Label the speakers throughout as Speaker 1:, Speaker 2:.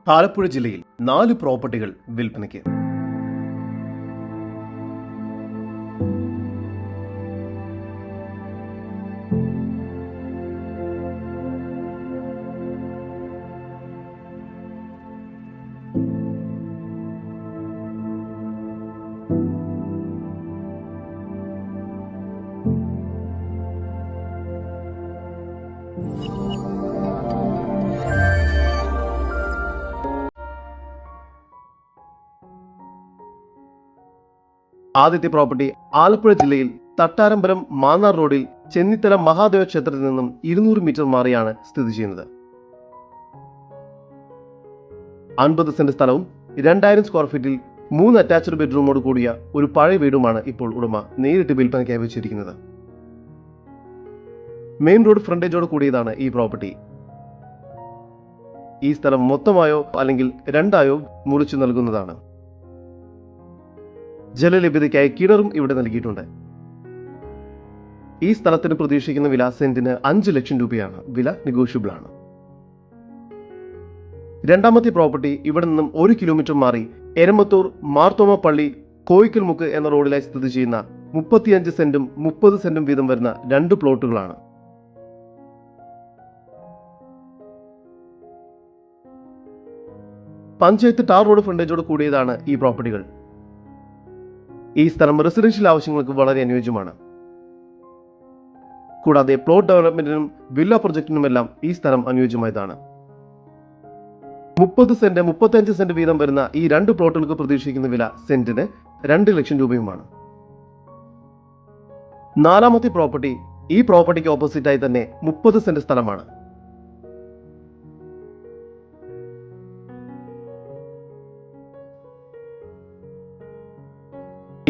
Speaker 1: ആലപ്പുഴ ജില്ലയിൽ 4 പ്രോപ്പർട്ടികൾ വിൽപ്പനയ്ക്ക്. ആദ്യത്തെ പ്രോപ്പർട്ടി ആലപ്പുഴ ജില്ലയിൽ തട്ടാരമ്പലം മാന്നാർ റോഡിൽ ചെന്നിത്തല മഹാദേവ ക്ഷേത്രത്തിൽ നിന്നും 200 മീറ്റർ മാറിയാണ് സ്ഥിതി ചെയ്യുന്നത്. 50 സെന്റ് സ്ഥലവും 2000 സ്ക്വയർ ഫീറ്റിൽ 3 അറ്റാച്ച്ഡ് ബെഡ്റൂമോട് കൂടിയ ഒരു പഴയ വീടുമാണ് ഇപ്പോൾ ഉടമ നേരിട്ട് വിൽപ്പനയ്ക്കായി വെച്ചിരിക്കുന്നത്. മെയിൻ റോഡ് ഫ്രണ്ടേജോട് കൂടിയതാണ് ഈ പ്രോപ്പർട്ടി. ഈ സ്ഥലം മൊത്തമായോ അല്ലെങ്കിൽ രണ്ടായോ മുറിച്ചു നൽകുന്നതാണ്. ജലലഭ്യതയ്ക്കായി കിണറും ഇവിടെ നൽകിയിട്ടുണ്ട്. ഈ സ്ഥലത്തിന് പ്രതീക്ഷിക്കുന്ന വില സെന്റിന് 5 ലക്ഷം രൂപയാണ്. വില നെഗോഷ്യബിൾ ആണ്. രണ്ടാമത്തെ പ്രോപ്പർട്ടി ഇവിടെ നിന്നും 1 കിലോമീറ്റർ മാറി എരമത്തൂർ മാർത്തോമ പള്ളി കോയിക്കൽമുക്ക് എന്ന റോഡിലായി സ്ഥിതി ചെയ്യുന്ന 35 സെന്റും 30 സെന്റും വീതം വരുന്ന 2 പ്ലോട്ടുകളാണ്. പഞ്ചായത്ത് ടാർ റോഡ് ഫ്രണ്ടേജോട് കൂടിയതാണ് ഈ പ്രോപ്പർട്ടികൾ. ഈ സ്ഥലം റെസിഡൻഷ്യൽ ആവശ്യങ്ങൾക്ക് വളരെ അനുയോജ്യമാണ്. കൂടാതെ പ്ലോട്ട് ഡെവലപ്മെന്റിനും വില്ല പ്രൊജക്ടിനുമെല്ലാം ഈ സ്ഥലം അനുയോജ്യമായതാണ്. 30 സെന്റ് 35 സെന്റ് വീതം വരുന്ന ഈ 2 പ്ലോട്ടുകൾക്ക് പ്രതീക്ഷിക്കുന്ന വില സെന്റിന് 2 ലക്ഷം രൂപയുമാണ്. നാലാമത്തെ പ്രോപ്പർട്ടി ഈ പ്രോപ്പർട്ടിക്ക് ഓപ്പോസിറ്റായി തന്നെ 30 സെന്റ് സ്ഥലമാണ്.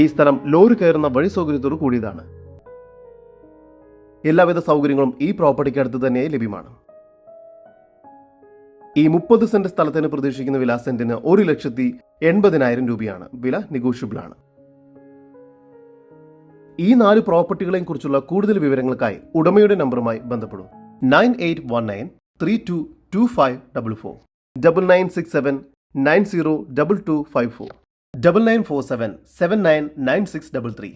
Speaker 1: ഈ സ്ഥലം ലോറി കയറുന്ന വഴി സൗകര്യത്തോട് കൂടിയതാണ്. എല്ലാവിധ സൗകര്യങ്ങളും ഈ പ്രോപ്പർട്ടിക്ക് അടുത്ത് തന്നെ ലഭ്യമാണ്. ഈ 30 സെന്റ് സ്ഥലത്തിന് പ്രതീക്ഷിക്കുന്ന വില സെന്റിന് 1,80,000 രൂപയാണ്. വില നെഗോഷ്യബിൾ ആണ്. ഈ 4 പ്രോപ്പർട്ടികളെയും കുറിച്ചുള്ള കൂടുതൽ വിവരങ്ങൾക്കായി ഉടമയുടെ നമ്പറുമായി ബന്ധപ്പെടും. 9819322544 9967902254 9947799633.